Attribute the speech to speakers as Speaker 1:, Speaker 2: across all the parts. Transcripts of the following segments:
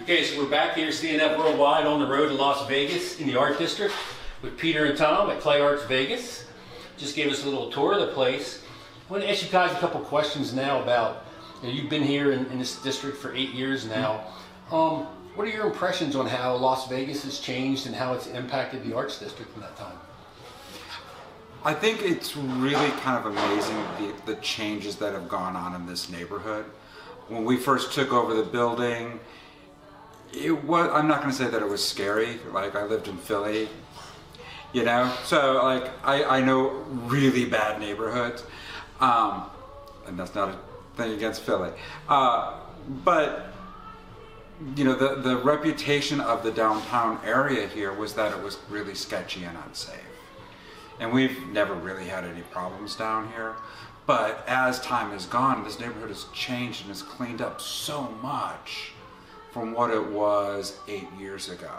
Speaker 1: Okay, so we're back here, CNF Worldwide, on the road to Las Vegas in the Art District with Peter and Tom at Clay Arts Vegas. Just gave us a little tour of the place. I want to ask you guys a couple questions now about, you've been here in this district for 8 years now. What are your impressions on how Las Vegas has changed and how it's impacted the Arts District in that time?
Speaker 2: I think it's really kind of amazing the changes that have gone on in this neighborhood. When we first took over the building, I'm not going to say that it was scary. Like, I lived in Philly, you know, so like I know really bad neighborhoods, and that's not a thing against Philly, but you know, the reputation of the downtown area here was that it was really sketchy and unsafe, and we've never really had any problems down here. But as time has gone, this neighborhood has changed and has cleaned up so much from what it was 8 years ago.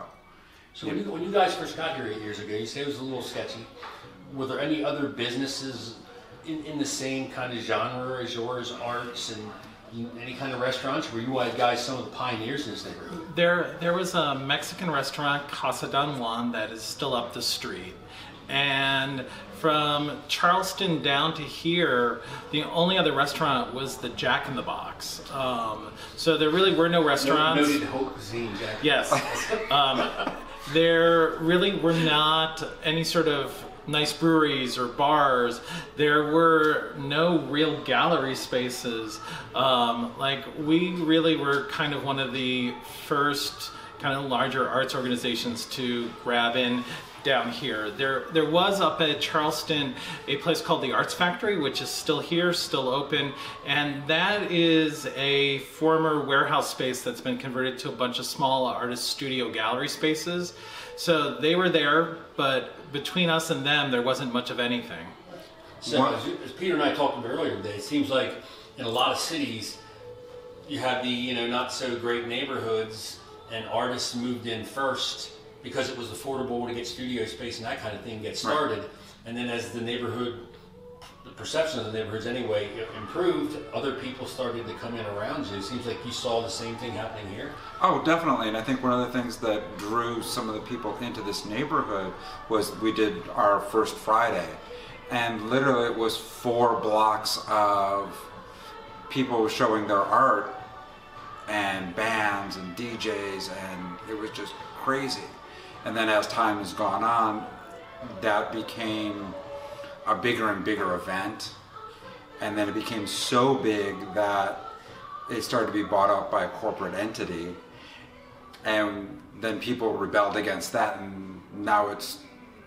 Speaker 1: So when you guys first got here 8 years ago, you say it was a little sketchy. Were there any other businesses in the same kind of genre as yours, arts and any kind of restaurants? Were you guys some of the pioneers in this neighborhood?
Speaker 3: There was a Mexican restaurant, Casa Don Juan, that is still up the street. And from Charleston down to here, the only other restaurant was the Jack in the Box. So there really were no restaurants.
Speaker 1: Noted haute cuisine, Jack.
Speaker 3: Yes. There really were not any sort of nice breweries or bars. There were no real gallery spaces. Like, we really were kind of one of the first kind of larger arts organizations to grab in down here. There was up at Charleston a place called the Arts Factory, which is still here, still open, and that is a former warehouse space that's been converted to a bunch of small artist studio gallery spaces. So they were there, but between us and them, there wasn't much of anything.
Speaker 1: So as Peter and I talked about earlier today, it seems like in a lot of cities, you have the not so great neighborhoods, and artists moved in first because it was affordable to get studio space and that kind of thing get started. Right. And then as the neighborhood, the perception of the neighborhoods anyway, improved, other people started to come in around you. It seems like you saw the same thing happening here.
Speaker 2: Oh, definitely. And I think one of the things that drew some of the people into this neighborhood was we did our first Friday. And literally it was 4 blocks of people showing their art and bands and DJs, and it was just crazy. And then as time has gone on, that became a bigger and bigger event. And then it became so big that it started to be bought out by a corporate entity. And then people rebelled against that, and now it's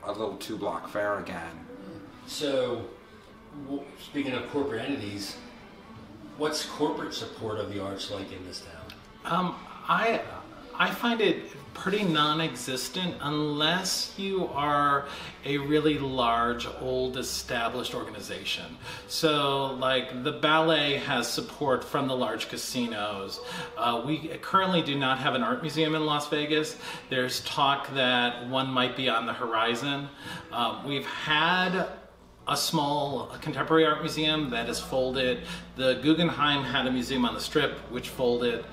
Speaker 2: a little 2-block fair again.
Speaker 1: So, speaking of corporate entities, what's corporate support of the arts like in this town?
Speaker 3: I find it pretty non-existent unless you are a really large, old, established organization. So, like, the ballet has support from the large casinos. We currently do not have an art museum in Las Vegas. There's talk that one might be on the horizon. We've had a small contemporary art museum that has folded. The Guggenheim had a museum on the Strip, which folded.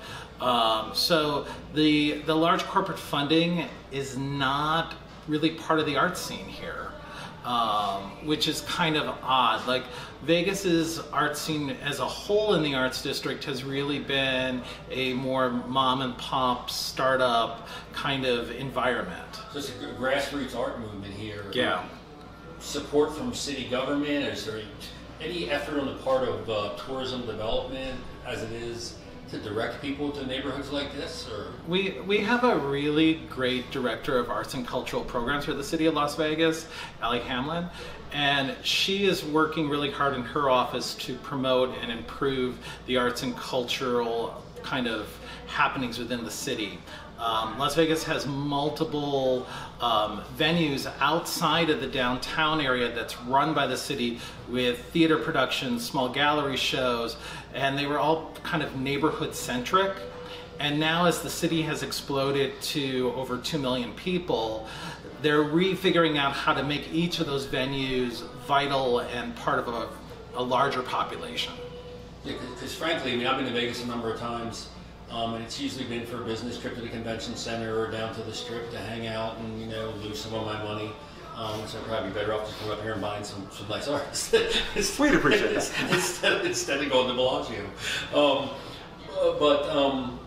Speaker 3: So the large corporate funding is not really part of the art scene here, which is kind of odd. Like, Vegas's art scene as a whole in the Arts District has really been a more mom and pop startup kind of environment.
Speaker 1: So it's a grassroots art movement here.
Speaker 3: Yeah.
Speaker 1: Support from city government? Is there any effort on the part of tourism development as it is to direct people to neighborhoods like this? Or
Speaker 3: we have a really great director of arts and cultural programs for the city of Las Vegas, Allie Hamlin, and she is working really hard in her office to promote and improve the arts and cultural kind of happenings within the city. Las Vegas has multiple venues outside of the downtown area that's run by the city with theater productions, small gallery shows, and they were all kind of neighborhood centric. And now as the city has exploded to over 2 million people, they're refiguring out how to make each of those venues vital and part of a larger population.
Speaker 1: Yeah, because frankly, I mean, I've been to Vegas a number of times. And it's usually been for a business trip to the convention center or down to the strip to hang out and, you know, lose some of my money. So I'd probably be better off just coming up here and buying some nice art.
Speaker 2: We'd appreciate that.
Speaker 1: instead of going to Bellagio.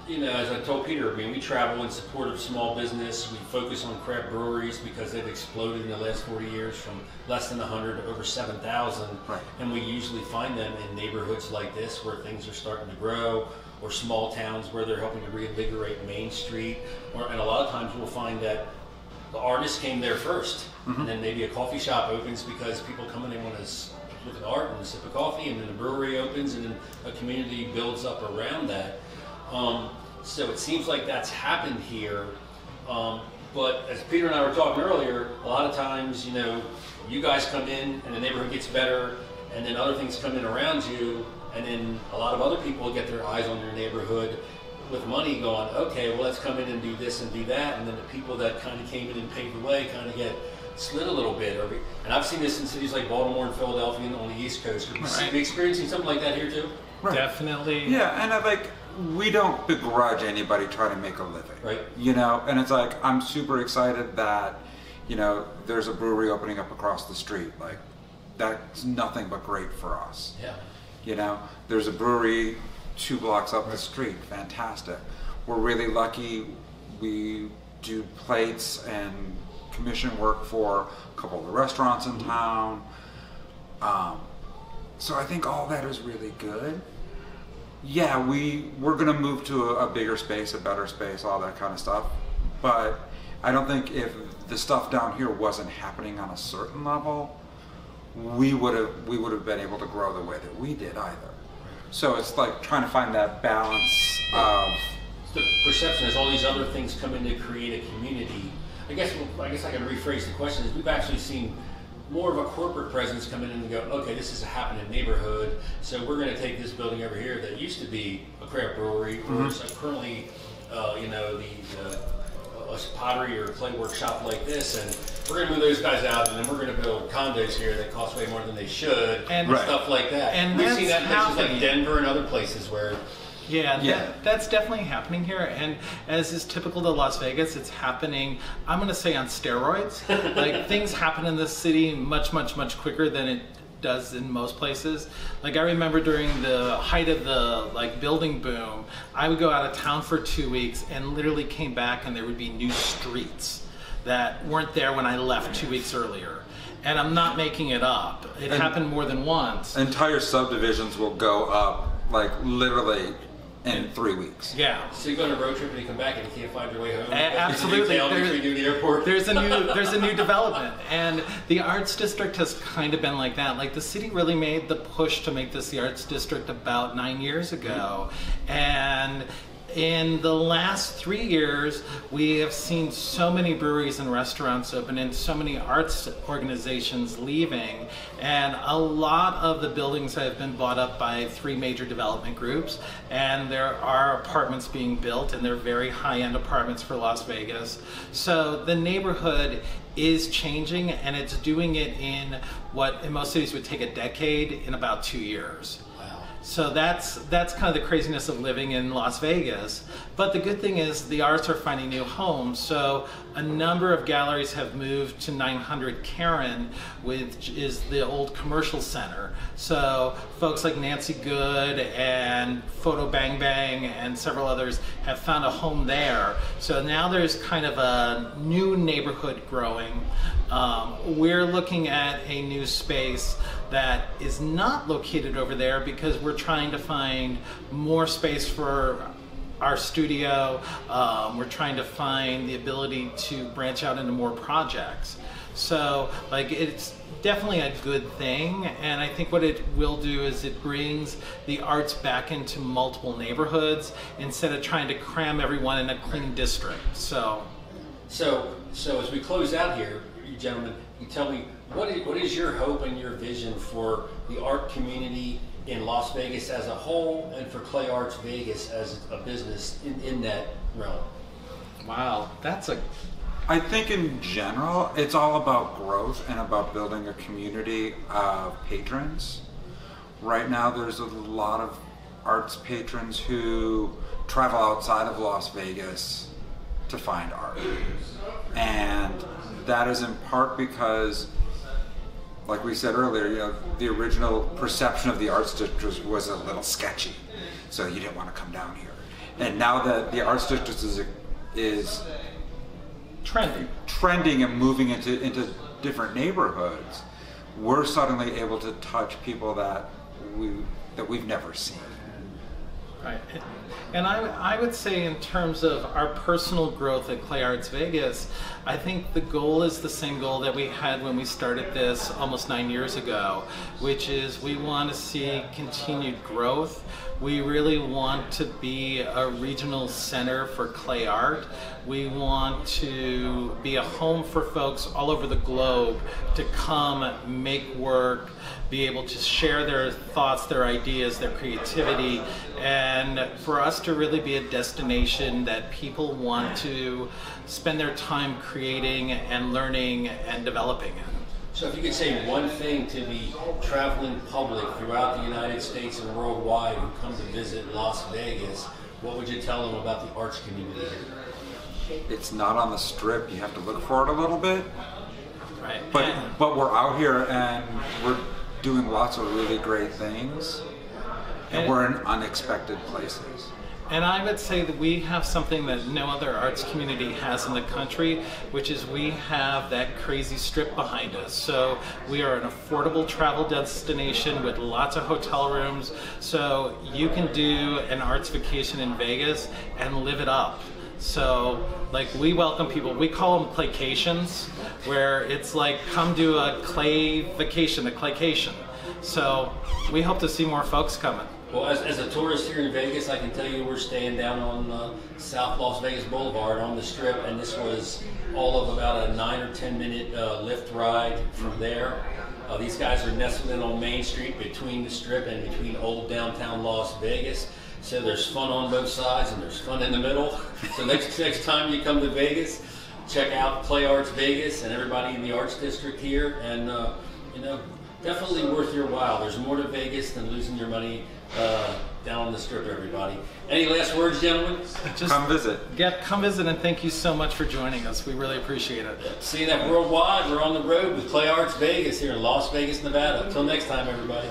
Speaker 1: You know, as I told Peter, I mean, we travel in support of small business. We focus on craft breweries because they've exploded in the last 40 years from less than 100 to over 7,000.
Speaker 2: Right.
Speaker 1: And we usually find them in neighborhoods like this where things are starting to grow, or small towns where they're helping to reinvigorate Main Street. And a lot of times we'll find that the artist came there first, and then maybe a coffee shop opens because people come in, they want to look at art and sip a coffee, and then the brewery opens, and then a community builds up around that. So it seems like that's happened here. But as Peter and I were talking earlier, a lot of times, you know, you guys come in and the neighborhood gets better, and then other things come in around you, and then a lot of other people get their eyes on your neighborhood with money going, okay, well, let's come in and do this and do that, and then the people that kind of came in and paved the way kind of get slid a little bit. And I've seen this in cities like Baltimore and Philadelphia and on the East Coast. Are we experiencing something like that here too?
Speaker 2: Right.
Speaker 3: Definitely.
Speaker 2: Yeah, and we don't begrudge anybody trying to make a living.
Speaker 1: Right.
Speaker 2: You know, and it's like, I'm super excited that, you know, there's a brewery opening up across the street. Like, that's nothing but great for us.
Speaker 1: Yeah.
Speaker 2: You know, there's a brewery 2 blocks up the street. Fantastic. We're really lucky. We do plates and commission work for a couple of the restaurants in town. So I think all that is really good. Yeah, we're going to move to a bigger space, a better space, all that kind of stuff. But I don't think if the stuff down here wasn't happening on a certain level, we would have been able to grow the way that we did either. So it's like trying to find that balance of
Speaker 1: the perception as all these other things come in to create a community. I guess I can rephrase the question is we've actually seen more of a corporate presence come in and go, okay, this is a happening neighborhood, so we're going to take this building over here that used to be a craft brewery, or it's currently, you know, a pottery or a clay workshop like this, and we're going to move those guys out, and then we're going to build condos here that cost way more than they should, and stuff like that. And we've seen that in places like Denver and other places where.
Speaker 3: That's definitely happening here, and as is typical to Las Vegas, it's happening, I'm going to say, on steroids. Like, things happen in this city much, much, much quicker than it does in most places. Like, I remember during the height of the building boom, I would go out of town for 2 weeks and literally came back and there would be new streets that weren't there when I left 2 weeks earlier. And I'm not making it up. It happened more than once.
Speaker 2: Entire subdivisions will go up, like, literally in 3 weeks.
Speaker 3: Yeah.
Speaker 1: So you go on a road trip and you come back and you can't find your way home.
Speaker 3: Absolutely.
Speaker 1: The airport.
Speaker 3: There's a new development, and the arts district has kind of been like that. Like, the city really made the push to make this the arts district about 9 years ago, and in the last 3 years, we have seen so many breweries and restaurants open and so many arts organizations leaving, and a lot of the buildings have been bought up by 3 major development groups, and there are apartments being built, and they're very high-end apartments for Las Vegas. So the neighborhood is changing, and it's doing it in what in most cities would take a decade in about 2 years. So that's kind of the craziness of living in Las Vegas. But the good thing is the arts are finding new homes. So a number of galleries have moved to 900 Karen, which is the old commercial center. So folks like Nancy Good and Photo Bang Bang and several others have found a home there. So now there's kind of a new neighborhood growing. We're looking at a new space that is not located over there because we're trying to find more space for our studio. We're trying to find the ability to branch out into more projects. So, like, it's definitely a good thing, and I think what it will do is it brings the arts back into multiple neighborhoods instead of trying to cram everyone in a clean district. So as we close out here, you gentlemen, you tell me, what is your hope and your vision for the art community in Las Vegas as a whole, and for Clay Arts Vegas as a business in that realm? Wow,
Speaker 2: I think in general, it's all about growth and about building a community of patrons. Right now, there's a lot of arts patrons who travel outside of Las Vegas to find art. And that is in part because, like we said earlier, you know, the original perception of the Arts District was a little sketchy, so you didn't want to come down here. And now that the Arts District is trending and moving into different neighborhoods, we're suddenly able to touch people that we've never seen.
Speaker 3: Right. And I would say in terms of our personal growth at Clay Arts Vegas, I think the goal is the same goal that we had when we started this almost 9 years ago, which is we want to see continued growth. We really want to be a regional center for clay art. We want to be a home for folks all over the globe to come, make work, be able to share their thoughts, their ideas, their creativity, and for us to really be a destination that people want to spend their time creating and learning and developing in.
Speaker 1: So if you could say one thing to the traveling public throughout the United States and worldwide who come to visit Las Vegas, what would you tell them about the arts community here?
Speaker 2: It's not on the Strip. You have to look for it a little bit.
Speaker 3: Right.
Speaker 2: But we're out here and we're doing lots of really great things. And we're in unexpected places.
Speaker 3: And I would say that we have something that no other arts community has in the country, which is we have that crazy Strip behind us. So we are an affordable travel destination with lots of hotel rooms. So you can do an arts vacation in Vegas and live it up. So, like, we welcome people. We call them claycations, where it's like, come do a clay vacation, a claycation. So we hope to see more folks coming.
Speaker 1: Well, as a tourist here in Vegas, I can tell you we're staying down on South Las Vegas Boulevard on the Strip, and this was all of about a 9 or 10 minute lift ride from there. These guys are nestled in on Main Street between the Strip and between old downtown Las Vegas. So there's fun on both sides and there's fun in the middle. So next time you come to Vegas, check out Clay Arts Vegas and everybody in the Arts District here, and you know, definitely worth your while. There's more to Vegas than losing your money down on the Strip, everybody. Any last words, gentlemen?
Speaker 2: Just come visit.
Speaker 3: Come visit, and thank you so much for joining us. We really appreciate it.
Speaker 1: Seeing that worldwide, we're on the road with Clay Arts Vegas here in Las Vegas, Nevada. Until next time, everybody.